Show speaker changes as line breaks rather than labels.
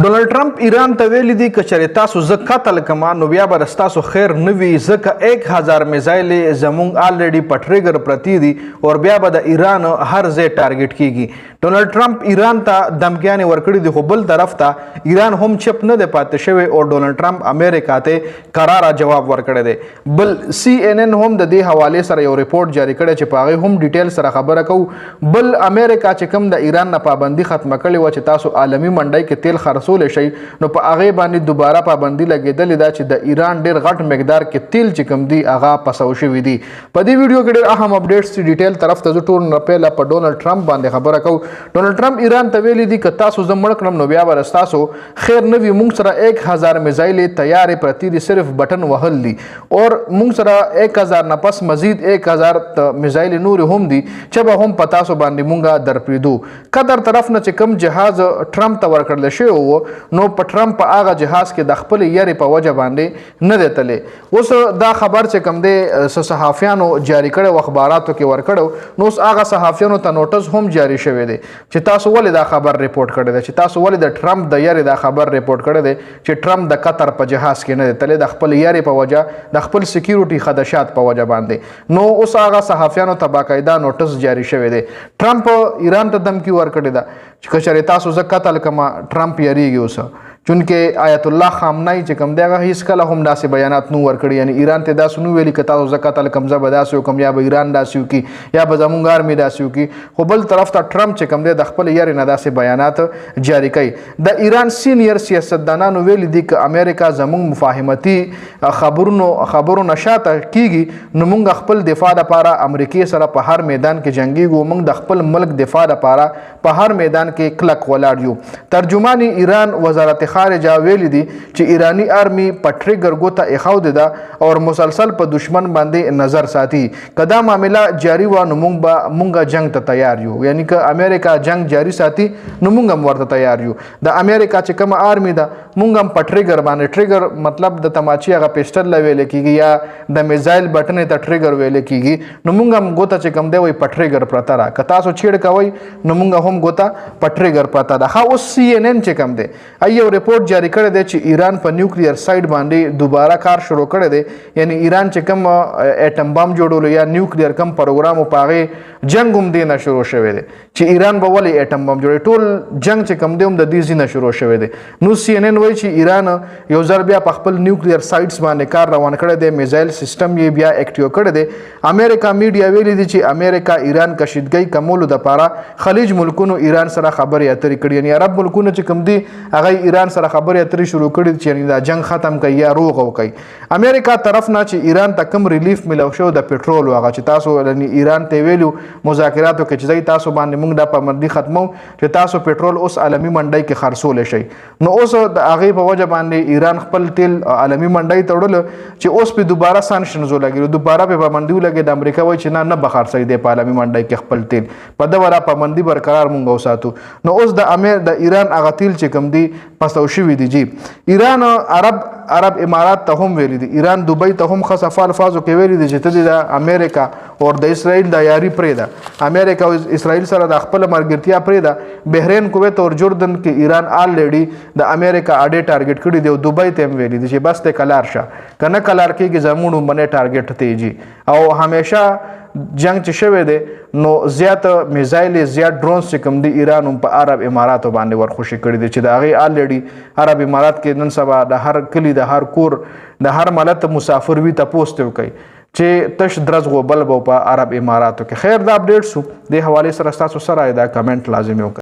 ډونالډ ټرمپ ایران ته ویلي دي که چېرې تاسو زه قتل کما نو بیا به ستاسو خیر نه وي ځکه 1000 میزایل زموږ آلریډي په ټریګر پرتې دي او بیا به د ایران هر ځای ټارګټ کیږي. ډونالډ ټرمپ ایران ته دمکیانې ورکړي دي خو بل طرف ته ایران هم چپ نه دی پاتې شوی او ډونالډ ټرمپ امریکا ته قراره جواب ورکړی دی. بل CNN هم د دې حوالې سره یو ریپورټ جاری کړی چې په هغې هم ډیټیل سره خبره کوو. بل امریکا چې کوم د ایران نه پابندي ختمه کړې وه چې تاسو عالمي منډۍ کې تیل خرڅولی شئ نو په هغې باندې دوباره پابندي لګېدلې ده چې د ایران ډېر غټ مقدار کې تیل چې کوم دي هغه پسو شوي دي. په دې ویډیو کې ډېر اهم اپډیټس دي ډیټیل طرف ته زه ټول نه پهله په ډونالډ ټرمپ باندې خبره کوم. ډونالډ ټرمپ ایران ته ویلي دي که تاسو زه مړ کړم نو بیا به ستاسو خیر نه وي. موږ سره 1000 میزایل تیارې پرتې دي صرف بټن وهل دي اور موږ سره 1000 نه پس مزید 1000 میزایل نورې هم دي چې به هم په تاسو باندې مونږه درپرېږدو. قطر طرف نه چې کوم جهاز ټرمپ ته ورکړل شوی و نو په ټرمپ په هغه جهاز کې د خپل یری په وجه باندې نه دی تللی. اوس دا خبر چې کوم دی صحافیانو جاری کړی و اخباراتو کې ورکړی نو اوس هغه صحافیانو ته نوټس هم جاری شوی دی چې تاسو ولې دا خبر ریپورټ کړی دی چې تاسو ولې د ټرمپ د یری دا خبر ریپورټ کړی دی چې ټرمپ د قطر په جهاز کې نه دی تللی د خپل یری په وجه د خپل سکیورټي خدشات په وجه باندې. نو اوس هغه صحافیانو ته باقاعده نوټس جاری شوی دی. ټرمپ ایران ته دمکی ورکړې ده چې که چېرې تاسو زه قتل کما ټرمپ یریږي اوسه چونکې آیت الله خامنه‌ای چې کوم دی هغه هیڅ کله هم داسې بیانات نو ورکړي یعنی ایران ته داسې نو ویلي که تاسو زه قتل کم زه به داسې وکړم یا به ایران داسې وکړي یا به زموږ آرمي داسې وکړي. خو بل طرف ته ټرمپ چې کوم دی د خپل یارې نه داسې بیانات جاری کوي. د ایران سینیر سیاستدانانو ویلي دي که امریکا زموږ مفاهمتي خبرو نه شاته کیږي نو موږ خپل دفاع لپاره امریکې سره په هر میدان کې جنګیږو. موږ د خپل ملک دفاع لپاره په هر میدان کې کلک ولاړ یو. ترجمان ایران وزارت خارجه ویلي دي چې ایرانی آرمی په ټریګر ګوته ایښودې ده او مسلسل په دشمن باندې نظر ساتي. که دا معامله جاری وه نو مونږ جنگ ته تیار یو یعنی که امریکا جنگ جاری ساتي نو مونږ هم ورته تیار یو. د امریکا چې کومه آرمی ده مونږ هم په ټریګر باندې ټریګر مطلب د تماچې هغه پیسټل له ویلې کېږي یا د میزایل بټنې ته ټریګر ویلې کېږي نو مونږ هم ګوته چې کوم دی وایي په ټریګر پرته ده. که تاسو چیړ کوئ نو مونږ هم ګوته په ټریګر پرته ده. ښه اوس CNN چې کوم دی یو ریپورټ جاری کړی دی چې ایران په نیوکلیر سایډ باندې دوباره کار شروع کړی دی یعنی ایران چې کوم اټم بم جوړولو یا نیوکلیر کم پروګرام په هغې جنګ هم دی نه شروع شوی دی چې ایران به ولې اټم بم جوړوي ټول جنګ چې کوم دی هم د دې ځای نه شروع شوی دی. نو CNN وایي چې ایران یو ځل بیا په خپل نیوکلیر سایټس باندې کار روان کړی دی میزایل سیسټم یې بیا اکټیو کړی دی. امریکا میډیا ویلي دي چې امریکا ایران کشیدګۍ کمولو دپاره خلیج ملکونو ایران سره خبرې اترې کړي یعنی عرب ملکونه چې کوم دي هغه ایران سره خبرې اترې شروع کړي چې دا جنگ ختم کوي یا روغ وکړي. امریکا طرف نه چې ایران ته کم ریلیف ملو شو د پټرول هغه چې تاسو یعنی ایران ته ویلو مذاکراتو کې چې تاسو باندې موږ د پابندي ختمو چې تاسو پټرول اوس عالمي منډۍ کې خرڅولی شئ. نو اوس د هغې په وجه باندې ایران خپل تیل عالمي منډۍ ته وړل چې اوس پې دوباره سانکشنز ولګېدو دوباره پې پابندي ولګېد. امریکا وایي چې نه به خرڅوي دی په عالمي منډۍ کې خپل تیل په ده به را پابندي برقرار مونږ وساتو. نو اوس د ایران هغه تیل چې کوم دی پسو شوي دي جی. ایران عرب امارات ته هم ویلي دي ایران دوبۍ ته هم ښه صفا الفاظو کې ویلي دي چې ته د امریکا او د اسرائیل د یاري پرېږده امریکا او اسرائیل سره د خپله ملګرتیا پرېږده. بحرین کویت او جردن کې ایران آلریډي د امریکا اډې ټارګټ کړي دي او دوبۍ ته هم ویلي دي چې بس ته کلار شه که نه کلار کېږي زموږ منې ټارګټ ته جي. او همیشه جنگ چې شوی دی نو زیات میزایل زیات ډرونز چې کوم دی ایران هم په عرب اماراتو باندې ورخوشي کړي دي چې د هغې آلریډي عرب امارات کې نن سبا د هر کلي د هر کور د هر ملت مسافر وي تپوس ته وکوي چې تش درز غوبل به په عرب اماراتو کې. خیر دا اپډیټ سو دې حوالې سره ستاسو سره دا کمنټ لازمي وکړئ.